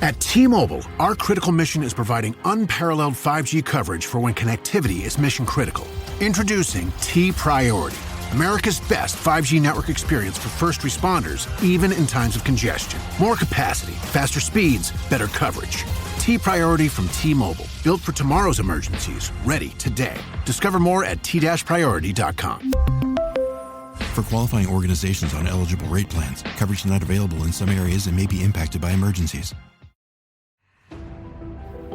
At T-Mobile, our critical mission is providing unparalleled 5G coverage for when connectivity is mission critical. Introducing T-Priority, America's best 5G network experience for first responders, even in times of congestion. More capacity, faster speeds, better coverage. T-Priority from T-Mobile, built for tomorrow's emergencies, ready today. Discover more at t-priority.com. For qualifying organizations on eligible rate plans, coverage not available in some areas and may be impacted by emergencies.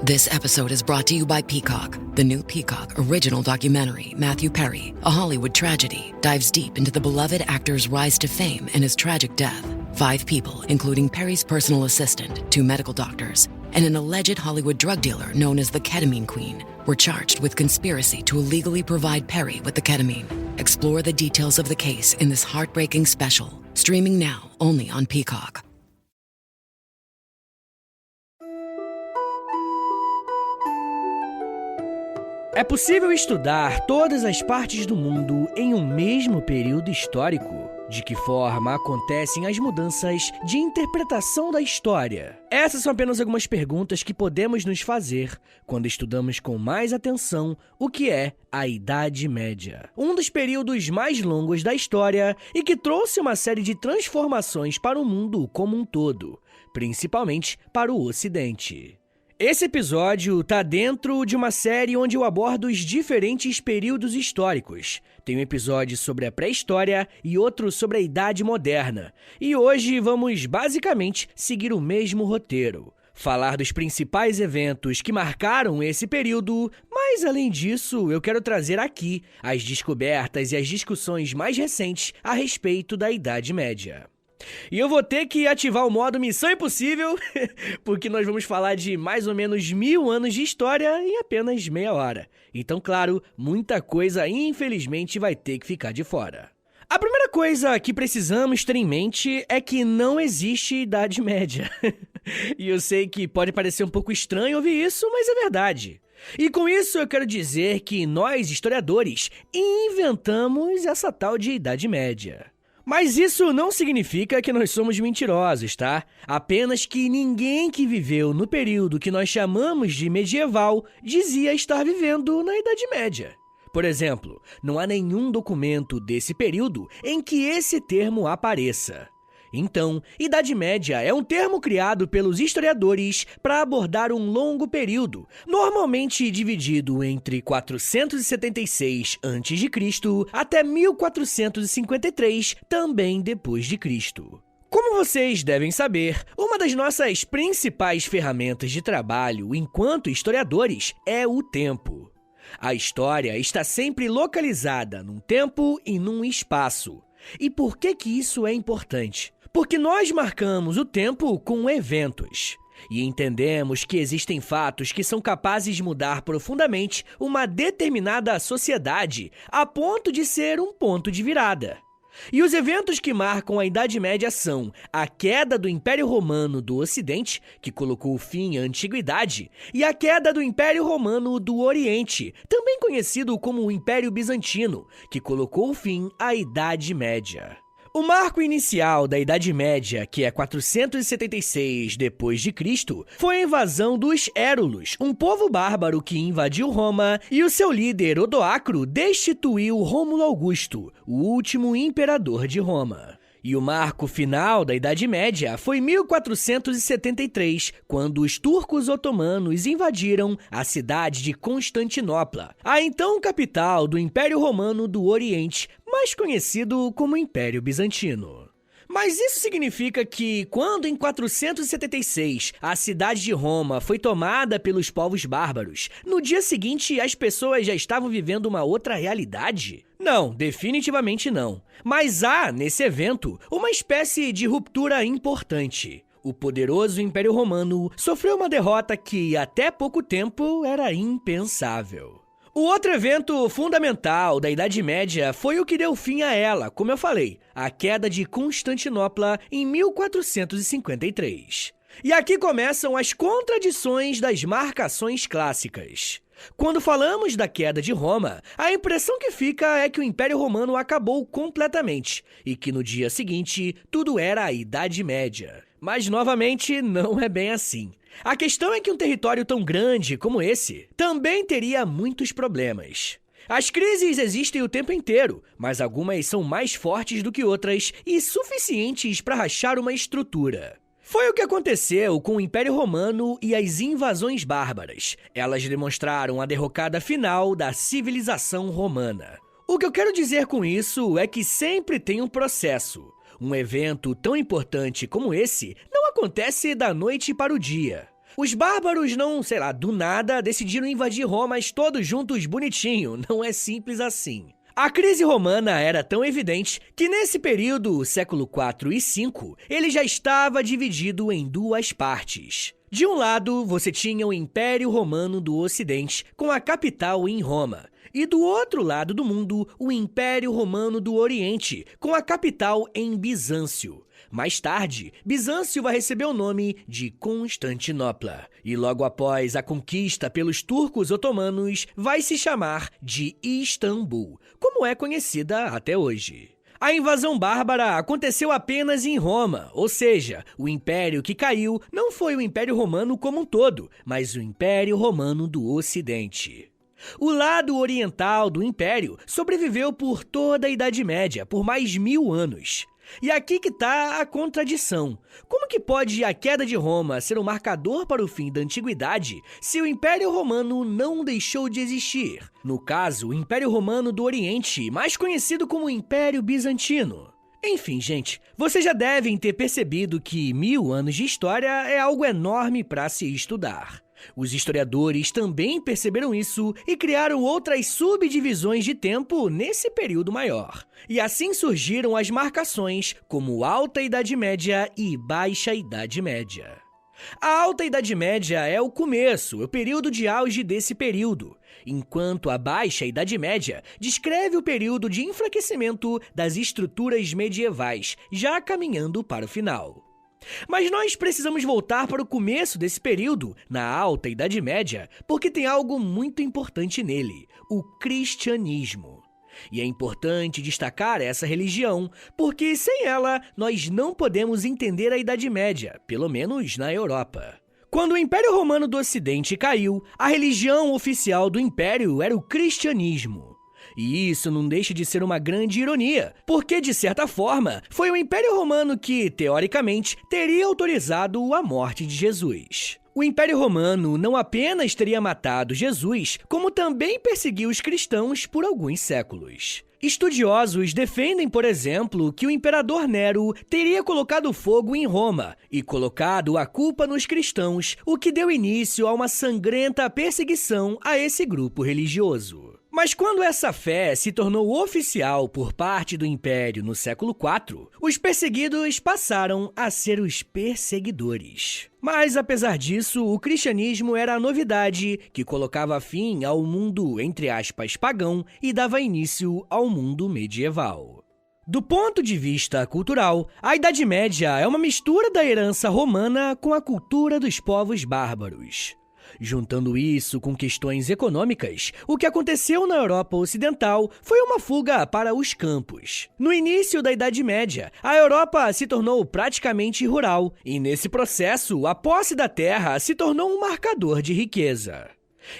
This episode is brought to you by Peacock. The new Peacock original documentary, Matthew Perry, A Hollywood Tragedy, dives deep into the beloved actor's rise to fame and his tragic death. 5 people, including Perry's personal assistant, 2 medical doctors, and an alleged Hollywood drug dealer known as the Ketamine Queen, were charged with conspiracy to illegally provide Perry with the ketamine. Explore the details of the case in this heartbreaking special, streaming now only on Peacock. É possível estudar todas as partes do mundo em um mesmo período histórico? De que forma acontecem as mudanças de interpretação da história? Essas são apenas algumas perguntas que podemos nos fazer quando estudamos com mais atenção o que é a Idade Média. Um dos períodos mais longos da história e que trouxe uma série de transformações para o mundo como um todo, principalmente para o Ocidente. Esse episódio está dentro de uma série onde eu abordo os diferentes períodos históricos. Tem um episódio sobre a pré-história e outro sobre a Idade Moderna. E hoje vamos basicamente seguir o mesmo roteiro. Falar dos principais eventos que marcaram esse período, mas além disso, eu quero trazer aqui as descobertas e as discussões mais recentes a respeito da Idade Média. E eu vou ter que ativar o modo Missão Impossível, porque nós vamos falar de mais ou menos 1000 anos de história em apenas meia hora. Então, claro, muita coisa infelizmente vai ter que ficar de fora. A primeira coisa que precisamos ter em mente é que não existe Idade Média. E eu sei que pode parecer um pouco estranho ouvir isso, mas é verdade. E com isso eu quero dizer que nós, historiadores, inventamos essa tal de Idade Média. Mas isso não significa que nós somos mentirosos, tá? Apenas que ninguém que viveu no período que nós chamamos de medieval dizia estar vivendo na Idade Média. Por exemplo, não há nenhum documento desse período em que esse termo apareça. Então, Idade Média é um termo criado pelos historiadores para abordar um longo período, normalmente dividido entre 476 a.C. até 1453, também depois de Cristo. Como vocês devem saber, uma das nossas principais ferramentas de trabalho enquanto historiadores é o tempo. A história está sempre localizada num tempo e num espaço. E por que isso é importante? Porque nós marcamos o tempo com eventos. E entendemos que existem fatos que são capazes de mudar profundamente uma determinada sociedade a ponto de ser um ponto de virada. E os eventos que marcam a Idade Média são a queda do Império Romano do Ocidente, que colocou fim à Antiguidade, e a queda do Império Romano do Oriente, também conhecido como o Império Bizantino, que colocou fim à Idade Média. O marco inicial da Idade Média, que é 476 d.C., foi a invasão dos Érulos, um povo bárbaro que invadiu Roma, e o seu líder Odoacro destituiu Rômulo Augusto, o último imperador de Roma. E o marco final da Idade Média foi 1473, quando os turcos otomanos invadiram a cidade de Constantinopla, a então capital do Império Romano do Oriente, mais conhecido como Império Bizantino. Mas isso significa que, quando em 476 a cidade de Roma foi tomada pelos povos bárbaros, no dia seguinte as pessoas já estavam vivendo uma outra realidade? Não, definitivamente não. Mas há, nesse evento, uma espécie de ruptura importante. O poderoso Império Romano sofreu uma derrota que, até pouco tempo, era impensável. O outro evento fundamental da Idade Média foi o que deu fim a ela, como eu falei, a queda de Constantinopla em 1453. E aqui começam as contradições das marcações clássicas. Quando falamos da queda de Roma, a impressão que fica é que o Império Romano acabou completamente e que no dia seguinte tudo era a Idade Média. Mas, novamente, não é bem assim. A questão é que um território tão grande como esse também teria muitos problemas. As crises existem o tempo inteiro, mas algumas são mais fortes do que outras e suficientes para rachar uma estrutura. Foi o que aconteceu com o Império Romano e as invasões bárbaras. Elas demonstraram a derrocada final da civilização romana. O que eu quero dizer com isso é que sempre tem um processo. Um evento tão importante como esse não acontece da noite para o dia. Os bárbaros não, do nada, decidiram invadir Roma todos juntos bonitinho. Não é simples assim. A crise romana era tão evidente que nesse período, século IV e V, ele já estava dividido em duas partes. De um lado, você tinha o Império Romano do Ocidente, com a capital em Roma. E do outro lado do mundo, o Império Romano do Oriente, com a capital em Bizâncio. Mais tarde, Bizâncio vai receber o nome de Constantinopla. E logo após a conquista pelos turcos otomanos, vai se chamar de Istambul, como é conhecida até hoje. A invasão bárbara aconteceu apenas em Roma, ou seja, o império que caiu não foi o Império Romano como um todo, mas o Império Romano do Ocidente. O lado oriental do império sobreviveu por toda a Idade Média, por mais 1000 anos. E aqui que está a contradição. Como que pode a queda de Roma ser um marcador para o fim da Antiguidade se o Império Romano não deixou de existir? No caso, o Império Romano do Oriente, mais conhecido como Império Bizantino. Enfim, gente, vocês já devem ter percebido que 1000 anos de história é algo enorme para se estudar. Os historiadores também perceberam isso e criaram outras subdivisões de tempo nesse período maior. E assim surgiram as marcações como Alta Idade Média e Baixa Idade Média. A Alta Idade Média é o começo, o período de auge desse período, enquanto a Baixa Idade Média descreve o período de enfraquecimento das estruturas medievais, já caminhando para o final. Mas nós precisamos voltar para o começo desse período, na Alta Idade Média, porque tem algo muito importante nele, o cristianismo. E é importante destacar essa religião, porque sem ela nós não podemos entender a Idade Média, pelo menos na Europa. Quando o Império Romano do Ocidente caiu, a religião oficial do Império era o cristianismo. E isso não deixa de ser uma grande ironia, porque, de certa forma, foi o Império Romano que, teoricamente, teria autorizado a morte de Jesus. O Império Romano não apenas teria matado Jesus, como também perseguiu os cristãos por alguns séculos. Estudiosos defendem, por exemplo, que o imperador Nero teria colocado fogo em Roma e colocado a culpa nos cristãos, o que deu início a uma sangrenta perseguição a esse grupo religioso. Mas quando essa fé se tornou oficial por parte do Império no século IV, os perseguidos passaram a ser os perseguidores. Mas, apesar disso, o cristianismo era a novidade que colocava fim ao mundo, entre aspas, pagão e dava início ao mundo medieval. Do ponto de vista cultural, a Idade Média é uma mistura da herança romana com a cultura dos povos bárbaros. Juntando isso com questões econômicas, o que aconteceu na Europa Ocidental foi uma fuga para os campos. No início da Idade Média, a Europa se tornou praticamente rural, e nesse processo, a posse da terra se tornou um marcador de riqueza.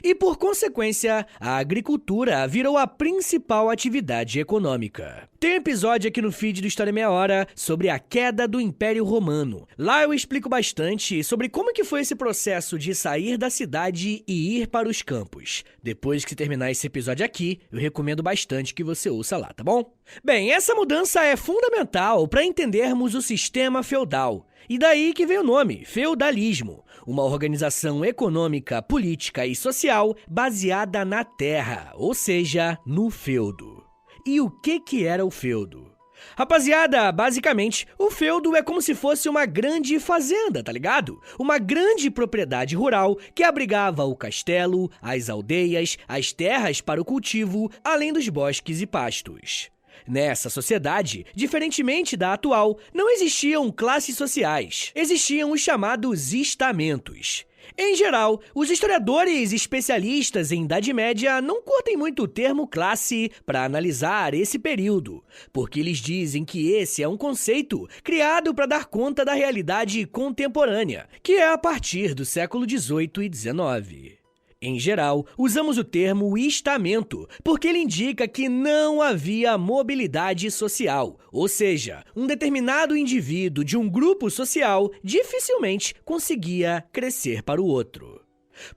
E, por consequência, a agricultura virou a principal atividade econômica. Tem um episódio aqui no feed do História Meia Hora sobre a queda do Império Romano. Lá eu explico bastante sobre como que foi esse processo de sair da cidade e ir para os campos. Depois que terminar esse episódio aqui, eu recomendo bastante que você ouça lá, tá bom? Bem, essa mudança é fundamental para entendermos o sistema feudal. E daí que vem o nome, feudalismo, uma organização econômica, política e social baseada na terra, ou seja, no feudo. E o que era o feudo? Rapaziada, basicamente, o feudo é como se fosse uma grande fazenda, tá ligado? Uma grande propriedade rural que abrigava o castelo, as aldeias, as terras para o cultivo, além dos bosques e pastos. Nessa sociedade, diferentemente da atual, não existiam classes sociais. Existiam os chamados estamentos. Em geral, os historiadores especialistas em Idade Média não curtem muito o termo classe para analisar esse período, porque eles dizem que esse é um conceito criado para dar conta da realidade contemporânea, que é a partir do século XVIII e XIX. Em geral, usamos o termo estamento, porque ele indica que não havia mobilidade social, ou seja, um determinado indivíduo de um grupo social dificilmente conseguia crescer para o outro.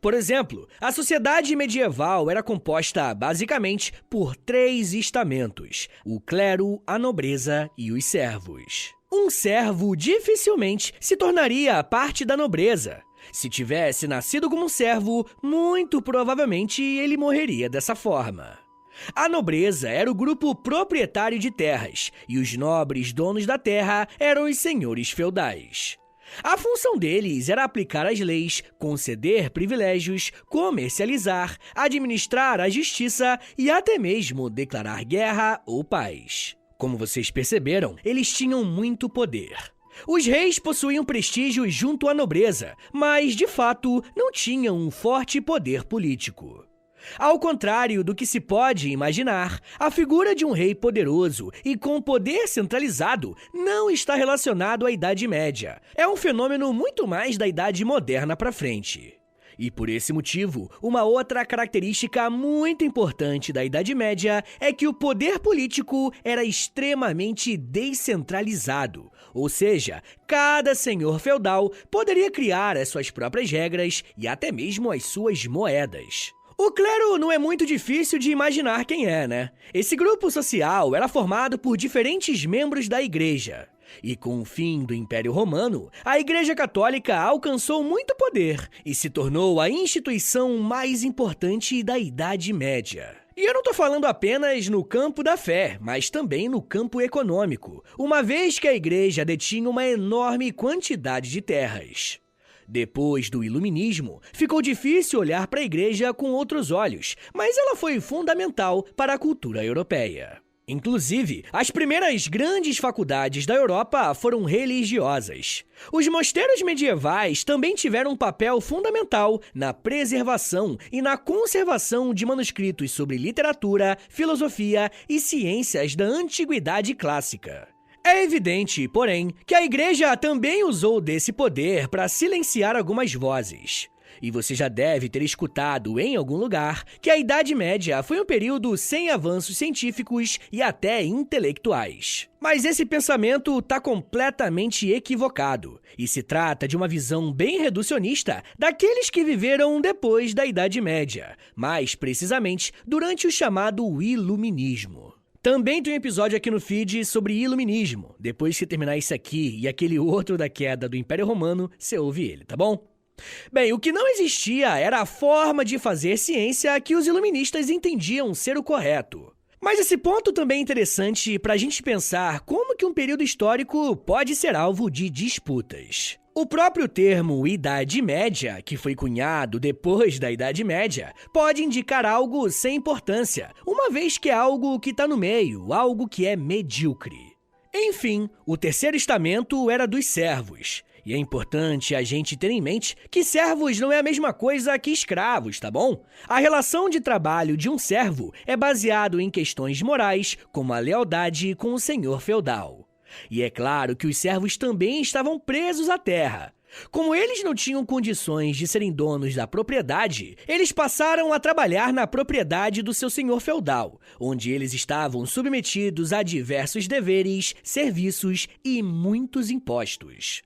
Por exemplo, a sociedade medieval era composta basicamente por 3 estamentos: o clero, a nobreza e os servos. Um servo dificilmente se tornaria parte da nobreza. Se tivesse nascido como um servo, muito provavelmente ele morreria dessa forma. A nobreza era o grupo proprietário de terras, e os nobres donos da terra eram os senhores feudais. A função deles era aplicar as leis, conceder privilégios, comercializar, administrar a justiça e até mesmo declarar guerra ou paz. Como vocês perceberam, eles tinham muito poder. Os reis possuíam prestígio junto à nobreza, mas, de fato, não tinham um forte poder político. Ao contrário do que se pode imaginar, a figura de um rei poderoso e com poder centralizado não está relacionado à Idade Média. É um fenômeno muito mais da Idade Moderna para frente. E por esse motivo, uma outra característica muito importante da Idade Média é que o poder político era extremamente descentralizado, ou seja, cada senhor feudal poderia criar as suas próprias regras e até mesmo as suas moedas. O clero não é muito difícil de imaginar quem é, né? Esse grupo social era formado por diferentes membros da igreja. E com o fim do Império Romano, a Igreja Católica alcançou muito poder e se tornou a instituição mais importante da Idade Média. E eu não estou falando apenas no campo da fé, mas também no campo econômico, uma vez que a Igreja detinha uma enorme quantidade de terras. Depois do Iluminismo, ficou difícil olhar para a Igreja com outros olhos, mas ela foi fundamental para a cultura europeia. Inclusive, as primeiras grandes faculdades da Europa foram religiosas. Os mosteiros medievais também tiveram um papel fundamental na preservação e na conservação de manuscritos sobre literatura, filosofia e ciências da Antiguidade Clássica. É evidente, porém, que a Igreja também usou desse poder para silenciar algumas vozes. E você já deve ter escutado em algum lugar que a Idade Média foi um período sem avanços científicos e até intelectuais. Mas esse pensamento está completamente equivocado, e se trata de uma visão bem reducionista daqueles que viveram depois da Idade Média, mais precisamente durante o chamado Iluminismo. Também tem um episódio aqui no feed sobre iluminismo. Depois que terminar esse aqui e aquele outro da queda do Império Romano, você ouve ele, tá bom? Bem, o que não existia era a forma de fazer ciência que os iluministas entendiam ser o correto. Mas esse ponto também é interessante para a gente pensar como que um período histórico pode ser alvo de disputas. O próprio termo Idade Média, que foi cunhado depois da Idade Média, pode indicar algo sem importância, uma vez que é algo que está no meio, algo que é medíocre. Enfim, o terceiro estamento era dos servos. E é importante a gente ter em mente que servos não é a mesma coisa que escravos, tá bom? A relação de trabalho de um servo é baseado em questões morais, como a lealdade com o senhor feudal. E é claro que os servos também estavam presos à terra. Como eles não tinham condições de serem donos da propriedade, eles passaram a trabalhar na propriedade do seu senhor feudal, onde eles estavam submetidos a diversos deveres, serviços e muitos impostos.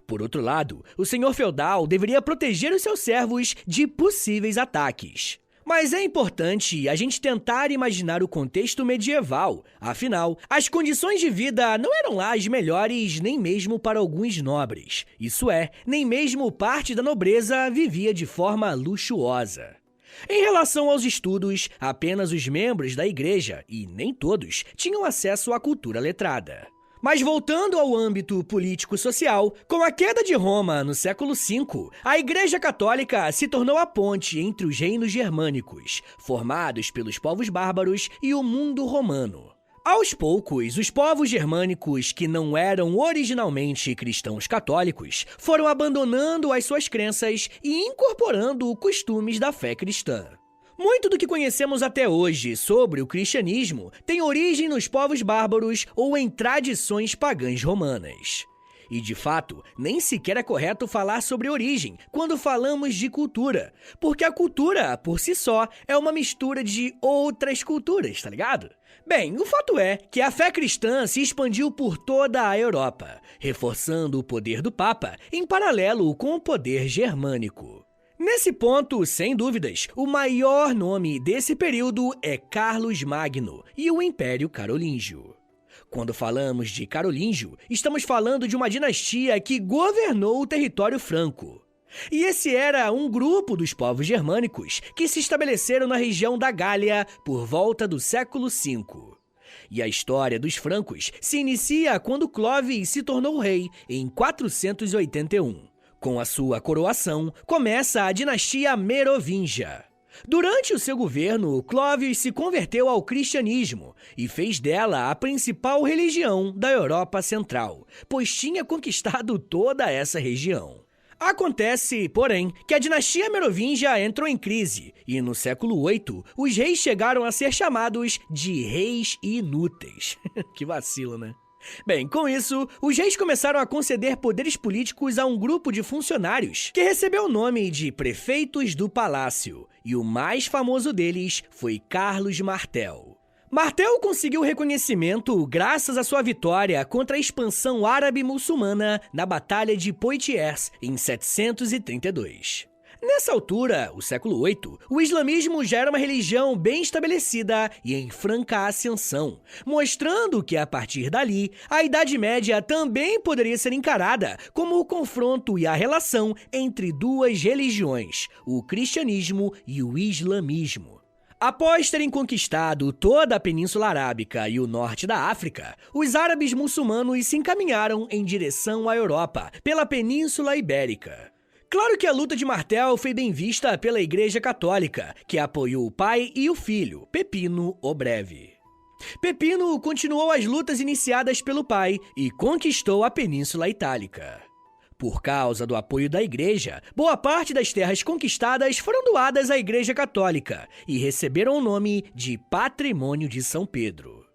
Por outro lado, o senhor feudal deveria proteger os seus servos de possíveis ataques. Mas é importante a gente tentar imaginar o contexto medieval. Afinal, as condições de vida não eram lá as melhores nem mesmo para alguns nobres. Isso é, nem mesmo parte da nobreza vivia de forma luxuosa. Em relação aos estudos, apenas os membros da igreja, e nem todos, tinham acesso à cultura letrada. Mas voltando ao âmbito político-social, com a queda de Roma no século V, a Igreja Católica se tornou a ponte entre os reinos germânicos, formados pelos povos bárbaros, e o mundo romano. Aos poucos, os povos germânicos que não eram originalmente cristãos católicos foram abandonando as suas crenças e incorporando costumes da fé cristã. Muito do que conhecemos até hoje sobre o cristianismo tem origem nos povos bárbaros ou em tradições pagãs romanas. E, de fato, nem sequer é correto falar sobre origem quando falamos de cultura, porque a cultura, por si só, é uma mistura de outras culturas, tá ligado? Bem, o fato é que a fé cristã se expandiu por toda a Europa, reforçando o poder do Papa em paralelo com o poder germânico. Nesse ponto, sem dúvidas, o maior nome desse período é Carlos Magno e o Império Carolíngio. Quando falamos de carolíngio, estamos falando de uma dinastia que governou o território franco. E esse era um grupo dos povos germânicos que se estabeleceram na região da Gália por volta do século V. E a história dos francos se inicia quando Clovis se tornou rei em 481. Com a sua coroação, começa a dinastia Merovingia. Durante o seu governo, Clovis se converteu ao cristianismo e fez dela a principal religião da Europa Central, pois tinha conquistado toda essa região. Acontece, porém, que a dinastia Merovingia entrou em crise e, no século VIII, os reis chegaram a ser chamados de reis inúteis. Que vacilo, né? Bem, com isso, os reis começaram a conceder poderes políticos a um grupo de funcionários que recebeu o nome de prefeitos do palácio, e o mais famoso deles foi Carlos Martel. Martel conseguiu reconhecimento graças à sua vitória contra a expansão árabe-muçulmana na Batalha de Poitiers, em 732. Nessa altura, o século VIII, o islamismo já era uma religião bem estabelecida e em franca ascensão, mostrando que, a partir dali, a Idade Média também poderia ser encarada como o confronto e a relação entre duas religiões, o cristianismo e o islamismo. Após terem conquistado toda a Península Arábica e o norte da África, os árabes muçulmanos se encaminharam em direção à Europa, pela Península Ibérica. Claro que a luta de Martel foi bem vista pela Igreja Católica, que apoiou o pai e o filho, Pepino o Breve. Pepino continuou as lutas iniciadas pelo pai e conquistou a Península Itálica. Por causa do apoio da Igreja, boa parte das terras conquistadas foram doadas à Igreja Católica e receberam o nome de Patrimônio de São Pedro.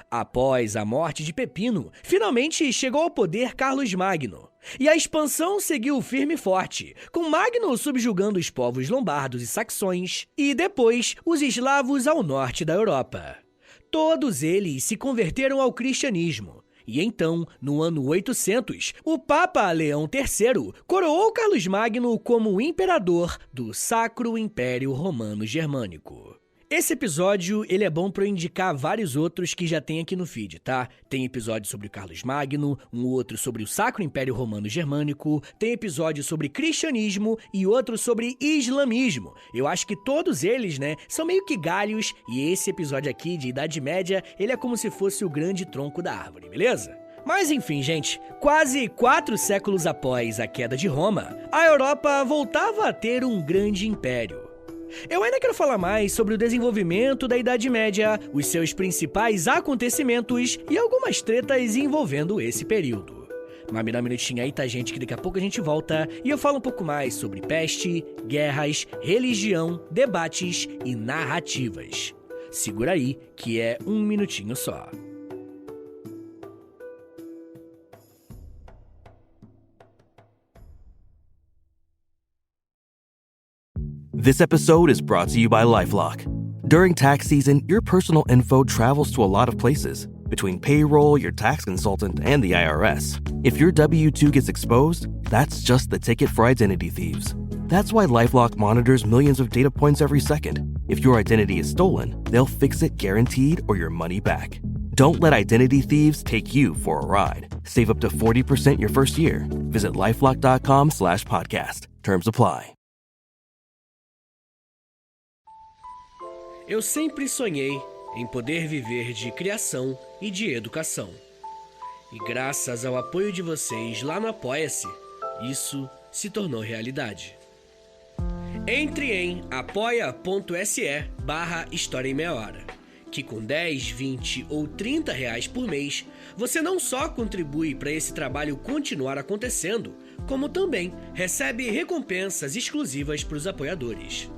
Após a morte de Pepino, finalmente chegou ao poder Carlos Magno. E a expansão seguiu firme e forte, com Magno subjugando os povos lombardos e saxões, e depois os eslavos ao norte da Europa. Todos eles se converteram ao cristianismo, e então, no ano 800, o Papa Leão III coroou Carlos Magno como imperador do Sacro Império Romano Germânico. Esse episódio, ele é bom para eu indicar vários outros que já tem aqui no feed, tá? Tem episódio sobre o Carlos Magno, um outro sobre o Sacro Império Romano Germânico, tem episódio sobre cristianismo e outro sobre islamismo. Eu acho que todos eles, né, são meio que galhos, e esse episódio aqui de Idade Média, ele é como se fosse o grande tronco da árvore, beleza? Mas enfim, gente, quase 4 séculos após a queda de Roma, a Europa voltava a ter um grande império. Eu ainda quero falar mais sobre o desenvolvimento da Idade Média, os seus principais acontecimentos e algumas tretas envolvendo esse período. Mas me dá um minutinho aí, tá, gente, que daqui a pouco a gente volta e eu falo um pouco mais sobre peste, guerras, religião, debates e narrativas. Segura aí, que é um minutinho só. This episode is brought to you by LifeLock. During tax season, your personal info travels to a lot of places. Between payroll, your tax consultant, and the IRS. If your W-2 gets exposed, that's just the ticket for identity thieves. That's why LifeLock monitors millions of data points every second. If your identity is stolen, they'll fix it guaranteed or your money back. Don't let identity thieves take you for a ride. Save up to 40% your first year. Visit LifeLock.com/podcast. Terms apply. Eu sempre sonhei em poder viver de criação e de educação. E graças ao apoio de vocês lá no Apoia-se, isso se tornou realidade. Entre em apoia.se/História em Meia Hora, que com 10, 20 ou 30 reais por mês, você não só contribui para esse trabalho continuar acontecendo, como também recebe recompensas exclusivas para os apoiadores.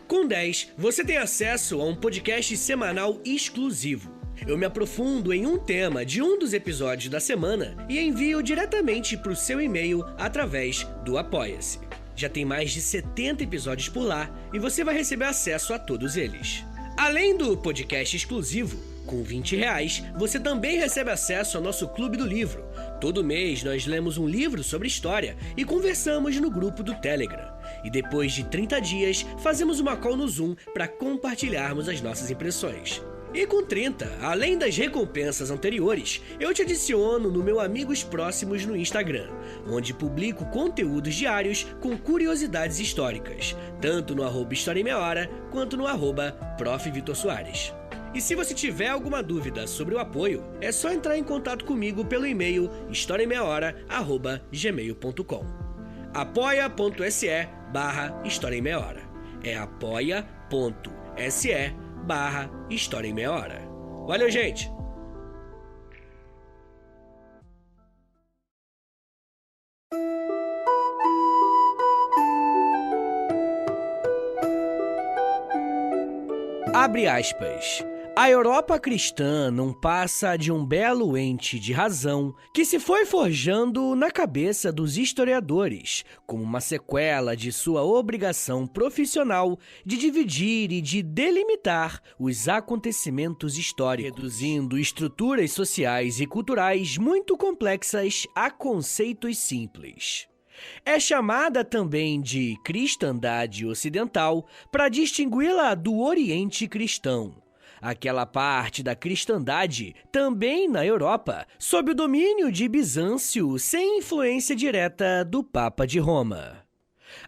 Com 10, você tem acesso a um podcast semanal exclusivo. Eu me aprofundo em um tema de um dos episódios da semana e envio diretamente para o seu e-mail através do Apoia-se. Já tem mais de 70 episódios por lá e você vai receber acesso a todos eles. Além do podcast exclusivo, com 20 reais, você também recebe acesso ao nosso Clube do Livro. Todo mês nós lemos um livro sobre história e conversamos no grupo do Telegram. E depois de 30 dias, fazemos uma call no Zoom para compartilharmos as nossas impressões. E com 30, além das recompensas anteriores, eu te adiciono no meu Amigos Próximos no Instagram, onde publico conteúdos diários com curiosidades históricas, tanto no @História em Meia Hora, quanto no @Prof. Vitor Soares. E se você tiver alguma dúvida sobre o apoio, é só entrar em contato comigo pelo e-mail historiaemmeiahora@gmail.com. apoia.se/História em Meia Hora. É apoia.se/História em Meia Hora. Valeu, gente! Abre aspas. A Europa cristã não passa de um belo ente de razão que se foi forjando na cabeça dos historiadores, como uma sequela de sua obrigação profissional de dividir e de delimitar os acontecimentos históricos, reduzindo estruturas sociais e culturais muito complexas a conceitos simples. É chamada também de cristandade ocidental para distingui-la do Oriente cristão, aquela parte da cristandade também na Europa, sob o domínio de Bizâncio, sem influência direta do Papa de Roma.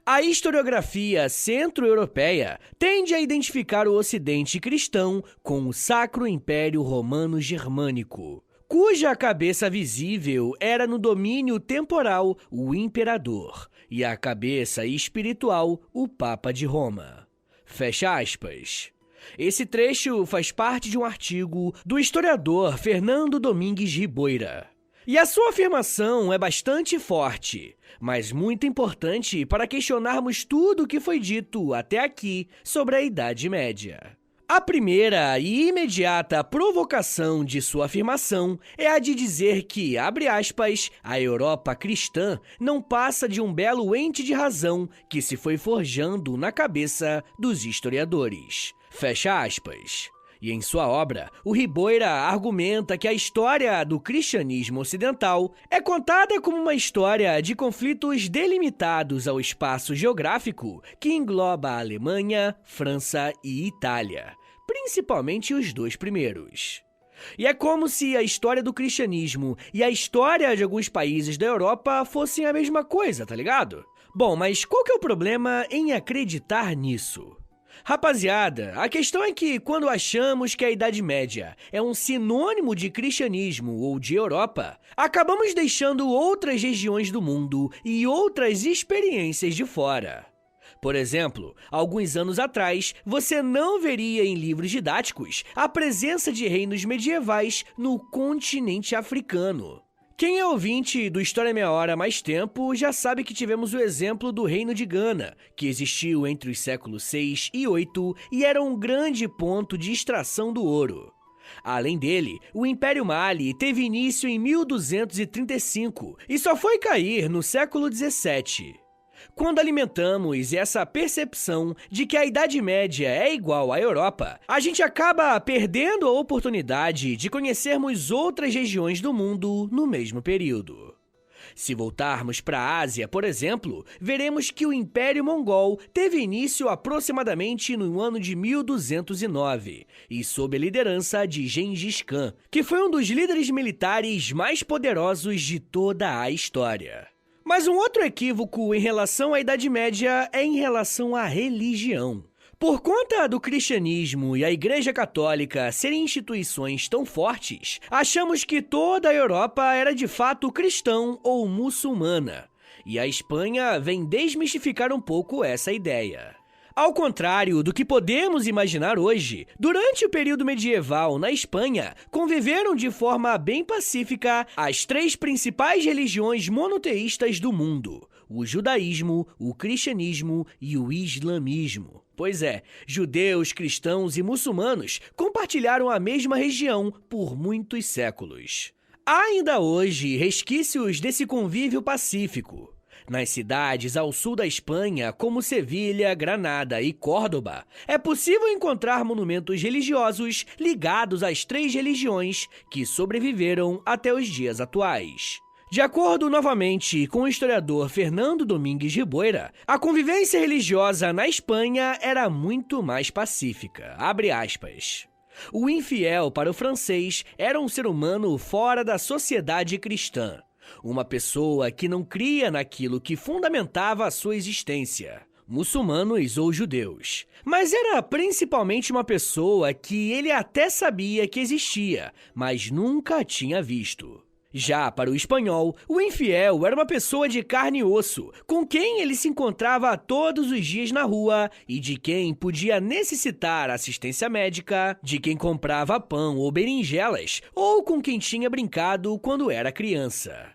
A historiografia centro-europeia tende a identificar o Ocidente cristão com o Sacro Império Romano Germânico, cuja cabeça visível era no domínio temporal o imperador e a cabeça espiritual o Papa de Roma. Fecha aspas. Esse trecho faz parte de um artigo do historiador Fernando Domingues Riboira. E a sua afirmação é bastante forte, mas muito importante para questionarmos tudo o que foi dito até aqui sobre a Idade Média. A primeira e imediata provocação de sua afirmação é a de dizer que, abre aspas, a Europa cristã não passa de um belo ente de razão que se foi forjando na cabeça dos historiadores. Fecha aspas. E em sua obra, o Riboira argumenta que a história do cristianismo ocidental é contada como uma história de conflitos delimitados ao espaço geográfico que engloba a Alemanha, França e Itália, principalmente os dois primeiros. E é como se a história do cristianismo e a história de alguns países da Europa fossem a mesma coisa, tá ligado? Bom, mas qual que é o problema em acreditar nisso? Rapaziada, a questão é que quando achamos que a Idade Média é um sinônimo de cristianismo ou de Europa, acabamos deixando outras regiões do mundo e outras experiências de fora. Por exemplo, alguns anos atrás, você não veria em livros didáticos a presença de reinos medievais no continente africano. Quem é ouvinte do História em Meia Hora há mais tempo já sabe que tivemos o exemplo do Reino de Gana, que existiu entre os séculos 6 e 8 e era um grande ponto de extração do ouro. Além dele, o Império Mali teve início em 1235 e só foi cair no século 17. Quando alimentamos essa percepção de que a Idade Média é igual à Europa, a gente acaba perdendo a oportunidade de conhecermos outras regiões do mundo no mesmo período. Se voltarmos para a Ásia, por exemplo, veremos que o Império Mongol teve início aproximadamente no ano de 1209 e sob a liderança de Gengis Khan, que foi um dos líderes militares mais poderosos de toda a história. Mas um outro equívoco em relação à Idade Média é em relação à religião. Por conta do cristianismo e a Igreja Católica serem instituições tão fortes, achamos que toda a Europa era de fato cristã ou muçulmana. E a Espanha vem desmistificar um pouco essa ideia. Ao contrário do que podemos imaginar hoje, durante o período medieval na Espanha, conviveram de forma bem pacífica as 3 principais religiões monoteístas do mundo: o judaísmo, o cristianismo e o islamismo. Pois é, judeus, cristãos e muçulmanos compartilharam a mesma região por muitos séculos. Há ainda hoje resquícios desse convívio pacífico. Nas cidades ao sul da Espanha, como Sevilha, Granada e Córdoba, é possível encontrar monumentos religiosos ligados às 3 religiões que sobreviveram até os dias atuais. De acordo novamente com o historiador Fernando Domingues Riboira, a convivência religiosa na Espanha era muito mais pacífica. Abre aspas. O infiel, para o francês, era um ser humano fora da sociedade cristã. Uma pessoa que não cria naquilo que fundamentava a sua existência, muçulmanos ou judeus. Mas era principalmente uma pessoa que ele até sabia que existia, mas nunca tinha visto. Já para o espanhol, o infiel era uma pessoa de carne e osso, com quem ele se encontrava todos os dias na rua e de quem podia necessitar assistência médica, de quem comprava pão ou berinjelas, ou com quem tinha brincado quando era criança.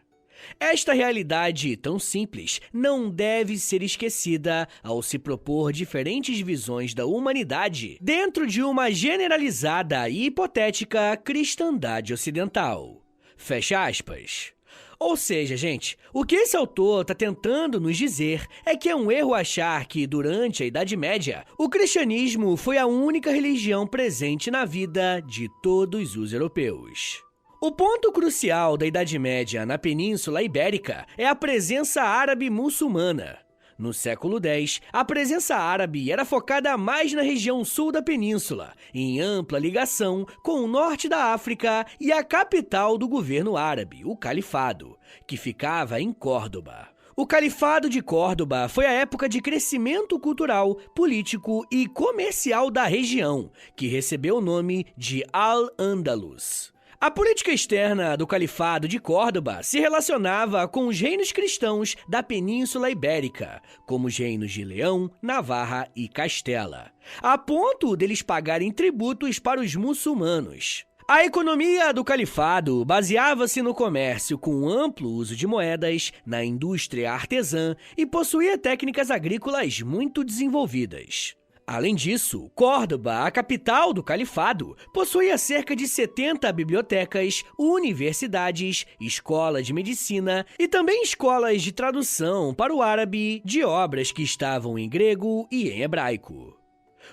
Esta realidade tão simples não deve ser esquecida ao se propor diferentes visões da humanidade dentro de uma generalizada e hipotética cristandade ocidental. Fecha aspas. Ou seja, gente, o que esse autor está tentando nos dizer é que é um erro achar que, durante a Idade Média, o cristianismo foi a única religião presente na vida de todos os europeus. O ponto crucial da Idade Média na Península Ibérica é a presença árabe muçulmana. No século X, a presença árabe era focada mais na região sul da península, em ampla ligação com o norte da África e a capital do governo árabe, o Califado, que ficava em Córdoba. O Califado de Córdoba foi a época de crescimento cultural, político e comercial da região, que recebeu o nome de Al-Ándalus. A política externa do Califado de Córdoba se relacionava com os reinos cristãos da Península Ibérica, como os reinos de Leão, Navarra e Castela, a ponto deles pagarem tributos para os muçulmanos. A economia do califado baseava-se no comércio com amplo uso de moedas, na indústria artesã e possuía técnicas agrícolas muito desenvolvidas. Além disso, Córdoba, a capital do califado, possuía cerca de 70 bibliotecas, universidades, escolas de medicina e também escolas de tradução para o árabe de obras que estavam em grego e em hebraico.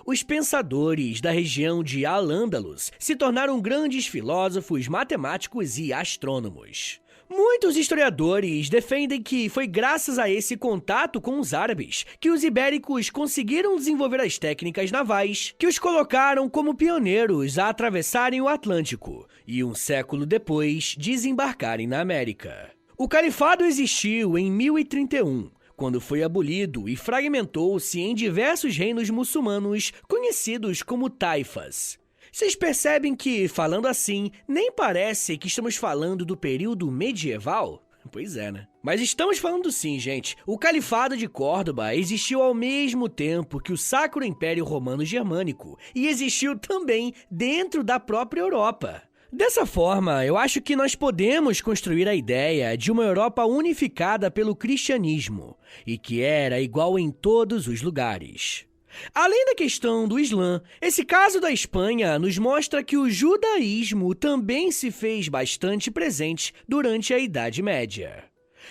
Os pensadores da região de Al-Ándalus se tornaram grandes filósofos, matemáticos e astrônomos. Muitos historiadores defendem que foi graças a esse contato com os árabes que os ibéricos conseguiram desenvolver as técnicas navais que os colocaram como pioneiros a atravessarem o Atlântico e, um século depois, desembarcarem na América. O califado existiu em 1031, quando foi abolido e fragmentou-se em diversos reinos muçulmanos conhecidos como taifas. Vocês percebem que, falando assim, nem parece que estamos falando do período medieval? Pois é, né? Mas estamos falando sim, gente. O Califado de Córdoba existiu ao mesmo tempo que o Sacro Império Romano Germânico e existiu também dentro da própria Europa. Dessa forma, eu acho que nós podemos construir a ideia de uma Europa unificada pelo cristianismo e que era igual em todos os lugares. Além da questão do Islã, esse caso da Espanha nos mostra que o judaísmo também se fez bastante presente durante a Idade Média.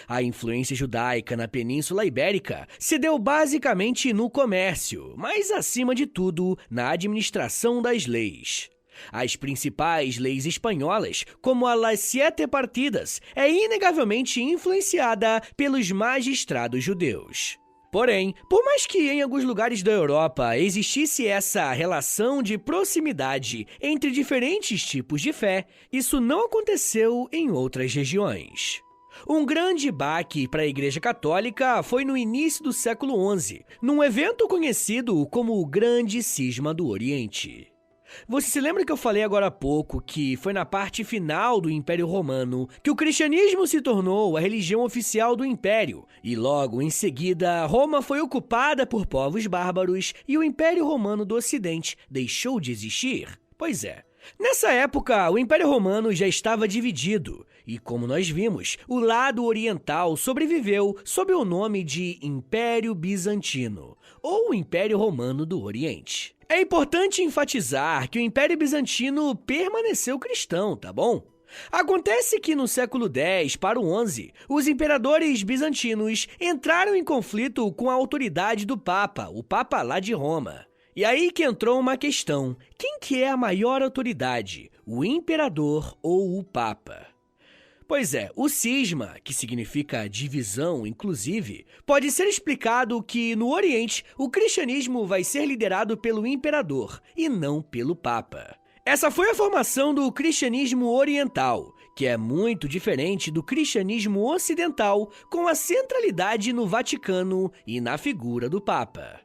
A influência judaica na Península Ibérica se deu basicamente no comércio, mas acima de tudo na administração das leis. As principais leis espanholas, como a Las Siete Partidas, é inegavelmente influenciada pelos magistrados judeus. Porém, por mais que em alguns lugares da Europa existisse essa relação de proximidade entre diferentes tipos de fé, isso não aconteceu em outras regiões. Um grande baque para a Igreja Católica foi no início do século XI, num evento conhecido como o Grande Cisma do Oriente. Você se lembra que eu falei agora há pouco que foi na parte final do Império Romano que o cristianismo se tornou a religião oficial do Império, e logo em seguida Roma foi ocupada por povos bárbaros e o Império Romano do Ocidente deixou de existir? Pois é. Nessa época, o Império Romano já estava dividido, e como nós vimos, o lado oriental sobreviveu sob o nome de Império Bizantino, ou Império Romano do Oriente. É importante enfatizar que o Império Bizantino permaneceu cristão, tá bom? Acontece que no século X para o XI, os imperadores bizantinos entraram em conflito com a autoridade do Papa, o Papa lá de Roma. E aí que entrou uma questão: quem que é a maior autoridade, o imperador ou o Papa? Pois é, o cisma, que significa divisão, inclusive, pode ser explicado que, no Oriente, o cristianismo vai ser liderado pelo imperador e não pelo Papa. Essa foi a formação do cristianismo oriental, que é muito diferente do cristianismo ocidental, com a centralidade no Vaticano e na figura do Papa.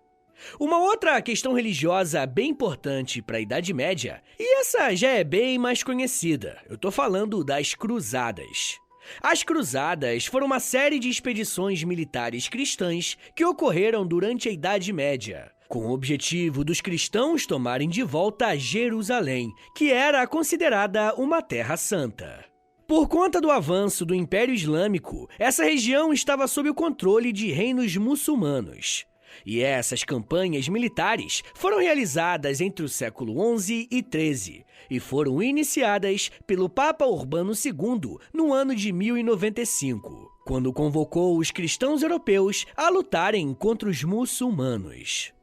Uma outra questão religiosa bem importante para a Idade Média, e essa já é bem mais conhecida, eu tô falando das Cruzadas. As Cruzadas foram uma série de expedições militares cristãs que ocorreram durante a Idade Média, com o objetivo dos cristãos tomarem de volta Jerusalém, que era considerada uma terra santa. Por conta do avanço do Império Islâmico, essa região estava sob o controle de reinos muçulmanos. E essas campanhas militares foram realizadas entre o século XI e XIII e foram iniciadas pelo Papa Urbano II no ano de 1095, quando convocou os cristãos europeus a lutarem contra os muçulmanos.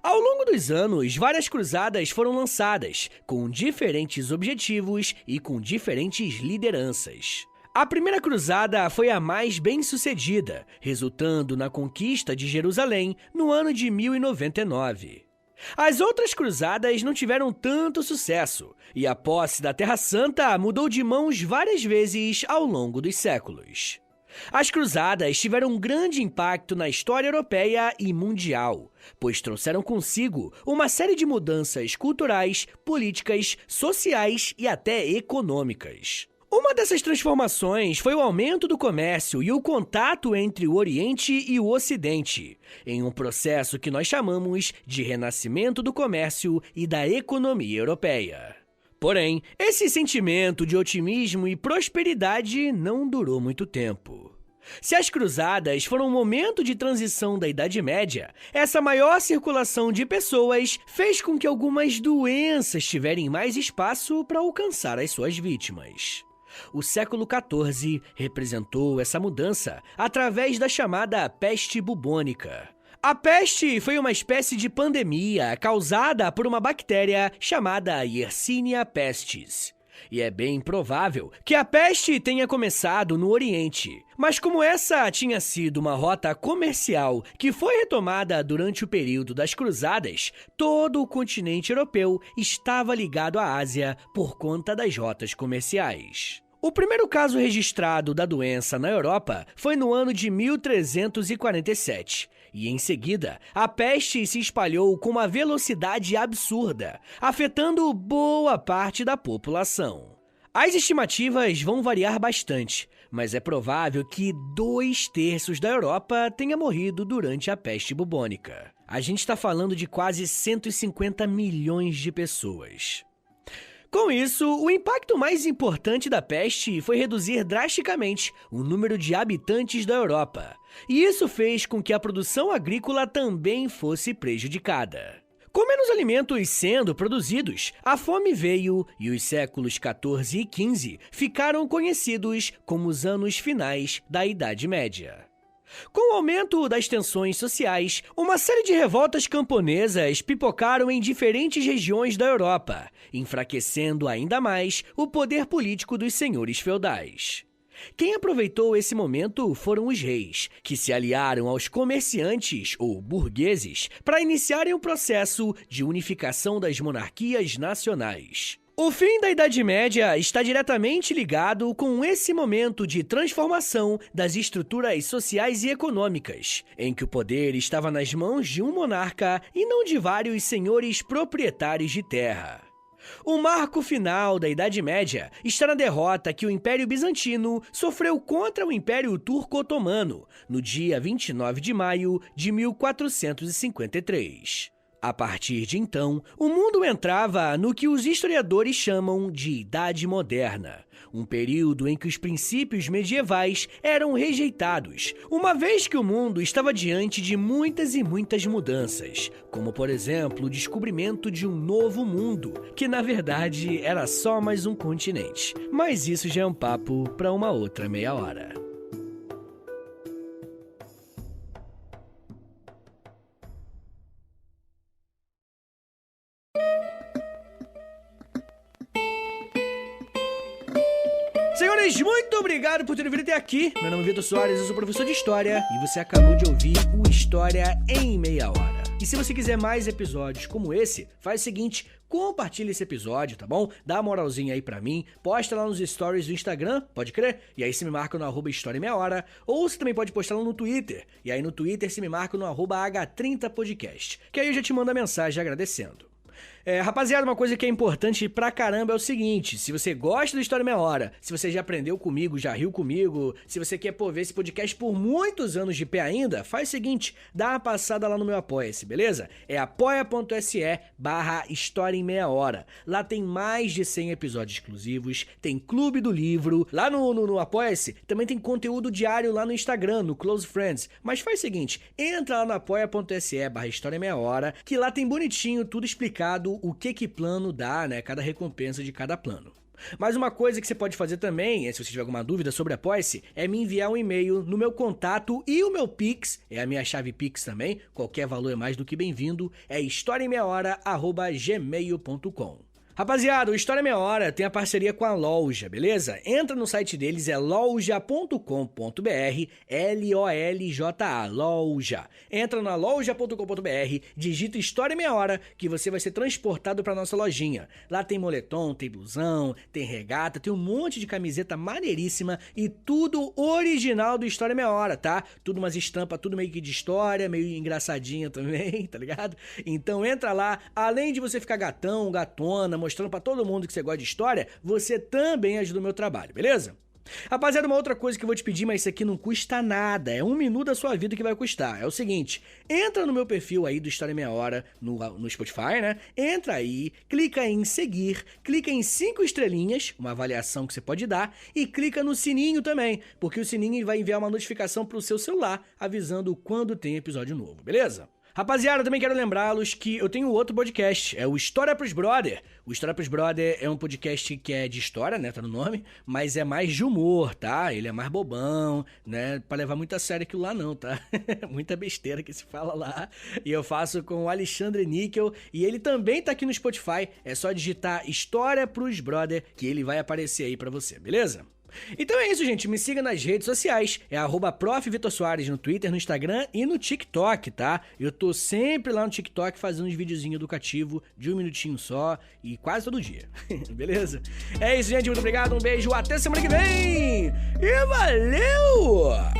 Ao longo dos anos, várias cruzadas foram lançadas, com diferentes objetivos e com diferentes lideranças. A primeira cruzada foi a mais bem-sucedida, resultando na conquista de Jerusalém no ano de 1099. As outras cruzadas não tiveram tanto sucesso, e a posse da Terra Santa mudou de mãos várias vezes ao longo dos séculos. As cruzadas tiveram um grande impacto na história europeia e mundial, pois trouxeram consigo uma série de mudanças culturais, políticas, sociais e até econômicas. Uma dessas transformações foi o aumento do comércio e o contato entre o Oriente e o Ocidente, em um processo que nós chamamos de renascimento do comércio e da economia europeia. Porém, esse sentimento de otimismo e prosperidade não durou muito tempo. Se as cruzadas foram um momento de transição da Idade Média, essa maior circulação de pessoas fez com que algumas doenças tivessem mais espaço para alcançar as suas vítimas. O século XIV representou essa mudança através da chamada peste bubônica. A peste foi uma espécie de pandemia causada por uma bactéria chamada Yersinia pestis. E é bem provável que a peste tenha começado no Oriente, mas como essa tinha sido uma rota comercial que foi retomada durante o período das Cruzadas, todo o continente europeu estava ligado à Ásia por conta das rotas comerciais. O primeiro caso registrado da doença na Europa foi no ano de 1347, e em seguida, a peste se espalhou com uma velocidade absurda, afetando boa parte da população. As estimativas vão variar bastante, mas é provável que 2/3 da Europa tenha morrido durante a peste bubônica. A gente está falando de quase 150 milhões de pessoas. Com isso, o impacto mais importante da peste foi reduzir drasticamente o número de habitantes da Europa, e isso fez com que a produção agrícola também fosse prejudicada. Com menos alimentos sendo produzidos, a fome veio e os séculos XIV e XV ficaram conhecidos como os anos finais da Idade Média. Com o aumento das tensões sociais, uma série de revoltas camponesas pipocaram em diferentes regiões da Europa, enfraquecendo ainda mais o poder político dos senhores feudais. Quem aproveitou esse momento foram os reis, que se aliaram aos comerciantes ou burgueses para iniciarem o processo de unificação das monarquias nacionais. O fim da Idade Média está diretamente ligado com esse momento de transformação das estruturas sociais e econômicas, em que o poder estava nas mãos de um monarca e não de vários senhores proprietários de terra. O marco final da Idade Média está na derrota que o Império Bizantino sofreu contra o Império Turco-Otomano, no dia 29 de maio de 1453. A partir de então, o mundo entrava no que os historiadores chamam de Idade Moderna, um período em que os princípios medievais eram rejeitados, uma vez que o mundo estava diante de muitas e muitas mudanças, como por exemplo o descobrimento de um novo mundo, que na verdade era só mais um continente. Mas isso já é um papo para uma outra meia hora. Senhores, muito obrigado por terem vindo até aqui. Meu nome é Vitor Soares, eu sou professor de História e você acabou de ouvir o História em Meia Hora. E se você quiser mais episódios como esse, faz o seguinte, compartilha esse episódio, tá bom? Dá uma moralzinha aí pra mim, posta lá nos stories do Instagram, pode crer? E aí você me marca no @História em Meia Hora, ou você também pode postar lá no Twitter. E aí no Twitter você me marca no @H30podcast, que aí eu já te mando a mensagem agradecendo. Rapaziada, uma coisa que é importante pra caramba é o seguinte, se você gosta do História em Meia Hora, se você já aprendeu comigo, já riu comigo, se você quer ver esse podcast por muitos anos de pé ainda, faz o seguinte, dá uma passada lá no meu Apoia-se, beleza? É apoia.se/História em Meia Hora. Lá tem mais de 100 episódios exclusivos, tem Clube do Livro, lá no Apoia-se também tem conteúdo diário lá no Instagram, no Close Friends, mas faz o seguinte, entra lá no apoia.se/História em Meia Hora, que lá tem bonitinho, tudo explicado, o que plano dá, né? Cada recompensa de cada plano. Mas uma coisa que você pode fazer também, se você tiver alguma dúvida sobre a Apoia-se, é me enviar um e-mail no meu contato e o meu Pix, é a minha chave Pix também, qualquer valor é mais do que bem-vindo, é historiaemmeiahora@gmail.com. Rapaziada, o História em Meia Hora tem a parceria com a Loja, beleza? Entra no site deles, é loja.com.br, LOLJA, Loja. Entra na loja.com.br, digita História em Meia Hora, que você vai ser transportado pra nossa lojinha. Lá tem moletom, tem blusão, tem regata, tem um monte de camiseta maneiríssima e tudo original do História em Meia Hora, tá? Tudo umas estampas, tudo meio que de história, meio engraçadinha também, tá ligado? Então entra lá, além de você ficar gatão, gatona, mostrando pra todo mundo que você gosta de história, você também ajuda o meu trabalho, beleza? Rapaziada, uma outra coisa que eu vou te pedir, mas isso aqui não custa nada, é 1 minuto da sua vida que vai custar. É o seguinte, entra no meu perfil aí do História em Meia Hora, no Spotify, né? Entra aí, clica em seguir, clica em 5 estrelinhas, uma avaliação que você pode dar, e clica no sininho também, porque o sininho vai enviar uma notificação pro seu celular, avisando quando tem episódio novo, beleza? Rapaziada, também quero lembrá-los que eu tenho outro podcast, é o História pros Brother. O História pros Brother é um podcast que é de história, né, tá no nome, mas é mais de humor, tá? Ele é mais bobão, né, pra levar muito a sério aquilo lá não, tá? Muita besteira que se fala lá. E eu faço com o Alexandre Níquel e ele também tá aqui no Spotify, é só digitar História pros Brother que ele vai aparecer aí pra você, beleza? Então é isso, gente. Me siga nas redes sociais. É @ProfVitorSoares no Twitter, no Instagram e no TikTok, tá? Eu tô sempre lá no TikTok fazendo uns videozinhos educativos de 1 minutinho só e quase todo dia. Beleza? É isso, gente. Muito obrigado. Um beijo. Até semana que vem. E valeu!